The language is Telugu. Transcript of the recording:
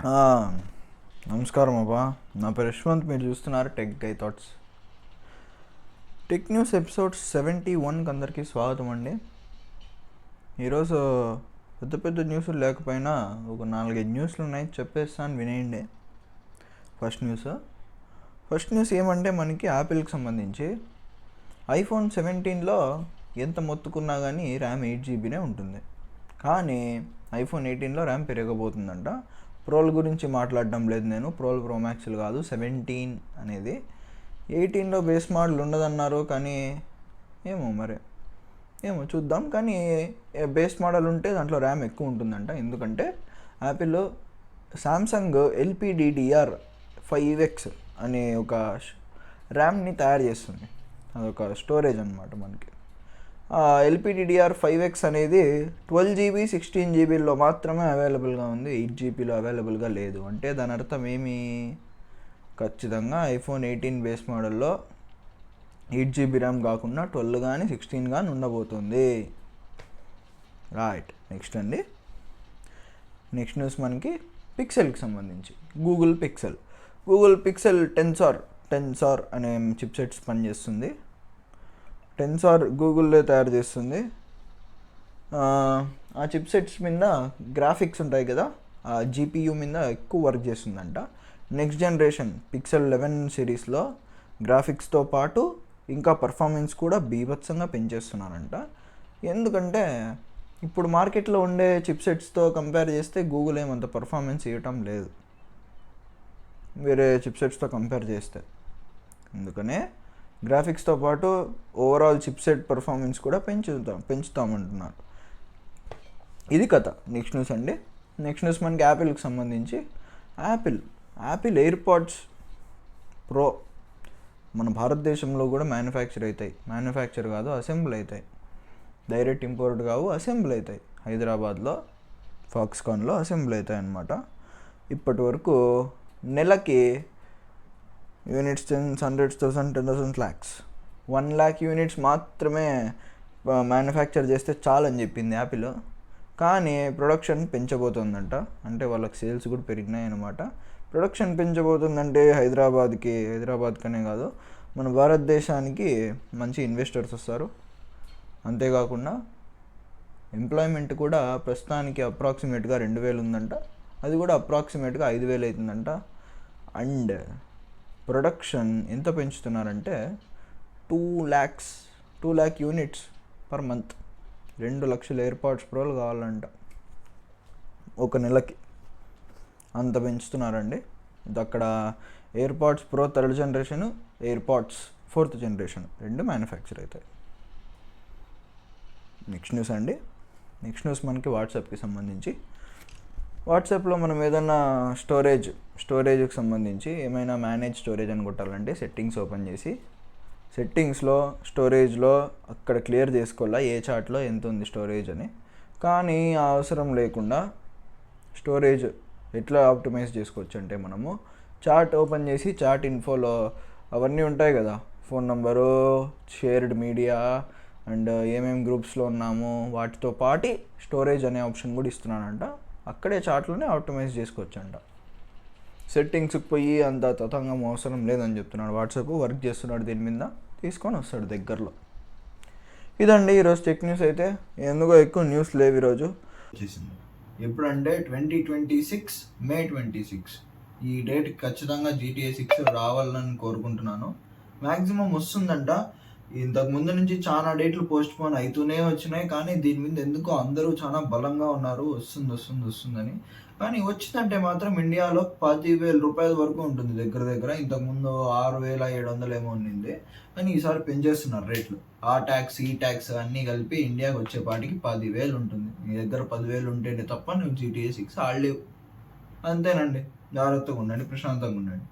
ఆ, నమస్కారం అబ్బా. నా పేరు యశ్వంత్. మీరు చూస్తున్నారు టెక్ గై థాట్స్. టెక్ న్యూస్ ఎపిసోడ్ 71కి అందరికీ స్వాగతం అండి. ఈరోజు పెద్ద పెద్ద న్యూస్లు లేకపోయినా ఒక 4-5 న్యూస్లు ఉన్నాయి, చెప్పేస్తాను వినేయండి. ఫస్ట్ న్యూస్ ఏమంటే మనకి యాపిల్కి సంబంధించి ఐఫోన్ 17లో ఎంత మొత్తుకున్నా కానీ ర్యామ్ 8 GB ఉంటుంది. కానీ ఐఫోన్ 18లో ర్యామ్ పెరగబోతుందంట. ప్రోల్ గురించి మాట్లాడడం లేదు నేను, ప్రో మ్యాక్స్లు కాదు, 17 అనేది. 18లో బేస్ మోడల్ ఉండదన్నారు, కానీ ఏమో చూద్దాం. కానీ బేస్ మోడల్ ఉంటే దాంట్లో ర్యామ్ ఎక్కువ ఉంటుందంట. ఎందుకంటే యాపిల్ సామ్సంగ్ LPDDR5X అనే ఒక ర్యామ్ని తయారు చేస్తుంది. అదొక స్టోరేజ్ అనమాట మనకి. LPDDR5X అనేది 12 GB 16 GBలో మాత్రమే అవైలబుల్గా ఉంది, 8 GBలో అవైలబుల్గా లేదు. అంటే దాని అర్థం ఏమి? ఖచ్చితంగా ఐఫోన్ 18 బేస్ మోడల్లో 8 GB ర్యామ్ కాకుండా 12 కానీ 16 కానీ ఉండబోతుంది. రైట్. నెక్స్ట్ న్యూస్ మనకి పిక్సెల్కి సంబంధించి. గూగుల్ పిక్సెల్ టెన్సార్ అనే చిప్సెట్స్ పనిచేస్తుంది. టెన్సార్ గూగుల్లో తయారు చేస్తుంది. ఆ చిప్సెట్స్ మీద గ్రాఫిక్స్ ఉంటాయి కదా, ఆ GPU మీద ఎక్కువ వర్క్ చేస్తుందంట. నెక్స్ట్ జనరేషన్ పిక్సెల్ 11 సిరీస్లో గ్రాఫిక్స్తో పాటు ఇంకా పర్ఫార్మెన్స్ కూడా బీభత్సంగా పెంచేస్తున్నారంట. ఎందుకంటే ఇప్పుడు మార్కెట్లో ఉండే చిప్సెట్స్తో కంపేర్ చేస్తే గూగుల్ ఏమంత పర్ఫార్మెన్స్ ఇవ్వటం లేదు, వేరే చిప్సెట్స్తో కంపేర్ చేస్తే. అందుకనే గ్రాఫిక్స్తో పాటు ఓవరాల్ చిప్సెట్ పర్ఫార్మెన్స్ కూడా పెంచుతామంటున్నారు. ఇది కథ. నెక్స్ట్ న్యూస్ మనకి యాపిల్కి సంబంధించి. యాపిల్ ఎయిర్పాడ్స్ ప్రో మన భారతదేశంలో కూడా అసెంబ్ల్ అవుతాయి. డైరెక్ట్ ఇంపోర్ట్ కావు, అసెంబ్ల్ అవుతాయి. హైదరాబాద్లో ఫాక్స్కాన్లో అసెంబ్ల్ అవుతాయి అన్నమాట. ఇప్పటి వరకు నెలకి యూనిట్స్ 100,000 10,000 lakhs 1 lakh యూనిట్స్ మాత్రమే మ్యానుఫ్యాక్చర్ చేస్తే చాలని చెప్పింది యాపిల్. కానీ ప్రొడక్షన్ పెంచబోతుందంట. అంటే వాళ్ళకి సేల్స్ కూడా పెరిగినాయి అన్నమాట. ప్రొడక్షన్ పెంచబోతుందంటే హైదరాబాద్కనే కాదు, మన భారతదేశానికి మంచి ఇన్వెస్టర్స్ వస్తారు. అంతేకాకుండా ఎంప్లాయ్మెంట్ కూడా ప్రస్తుతానికి అప్రాక్సిమేట్గా 2,000 ఉందంట. అది కూడా అప్రాక్సిమేట్గా 5,000 అవుతుందంట. అండ్ ప్రొడక్షన్ ఎంత పెంచుతున్నారంటే 2 lakh యూనిట్స్ పర్ మంత్. 2 లక్షల ఎయిర్పాడ్స్ ప్రోలు కావాలంట ఒక నెలకి. అంత పెంచుతున్నారండి. ఇది అక్కడ AirPods pro 3rd generation, AirPods 4th generation 2 manufacture అవుతాయి. నెక్స్ట్ న్యూస్ మనకి వాట్సాప్కి సంబంధించి. వాట్సాప్లో మనం ఏదైనా స్టోరేజ్కి సంబంధించి ఏమైనా మేనేజ్ స్టోరేజ్ అని కొట్టాలంటే సెట్టింగ్స్ ఓపెన్ చేసి, సెట్టింగ్స్లో స్టోరేజ్లో అక్కడ క్లియర్ చేసుకోవాలా ఏ చార్ట్లో ఎంత ఉంది స్టోరేజ్ అని. కానీ ఆ అవసరం లేకుండా స్టోరేజ్ ఎట్లా ఆప్టిమైజ్ చేసుకోవచ్చు అంటే, మనము చార్ట్ ఓపెన్ చేసి చార్ట్ ఇన్ఫోలో అవన్నీ ఉంటాయి కదా, phone number, shared media and ఏమేమి గ్రూప్స్లో ఉన్నాము వాటితో పాటు స్టోరేజ్ అనే ఆప్షన్ కూడా ఇస్తున్నానంట. అక్కడే చార్ట్లోనే ఆప్టిమైజ్ చేసుకోవచ్చు అంట. సెట్టింగ్స్కి పోయి అంత తతంగం అవసరం లేదని చెప్తున్నాడు. వాట్సాప్ వర్క్ చేస్తున్నాడు దీని మీద, తీసుకొని వస్తాడు దగ్గరలో. ఇదండి ఈరోజు టెక్ న్యూస్. అయితే ఎందుకో ఎక్కువ న్యూస్ లేవు ఈరోజు. ఎప్పుడంటే 2026 May 26 ఈ డేట్కి ఖచ్చితంగా GTA 6 రావాలని కోరుకుంటున్నాను. మ్యాక్సిమం వస్తుందంట. ఇంతకు ముందు నుంచి చాలా డేట్లు పోస్ట్ పోన్ అవుతూనే వచ్చినాయి, కానీ దీని మీద ఎందుకో అందరూ చాలా బలంగా ఉన్నారు వస్తుందని. కానీ వచ్చిందంటే మాత్రం ఇండియాలో 10,000 రూపాయల వరకు ఉంటుంది దగ్గర. ఇంతకుముందు 6,700 ఏమో ఉండింది, కానీ ఈసారి పెంచేస్తున్నారు రేట్లు. ఆ ట్యాక్స్ ఈ ట్యాక్స్ అన్నీ కలిపి ఇండియాకి వచ్చేపాటికి 10,000 ఉంటుంది. మీ దగ్గర 10,000 ఉంటేనే తప్ప నువ్వు GTA 6 ఆడలేవు. అంతేనండి. జాగ్రత్తగా ఉండండి, ప్రశాంతంగా ఉండండి.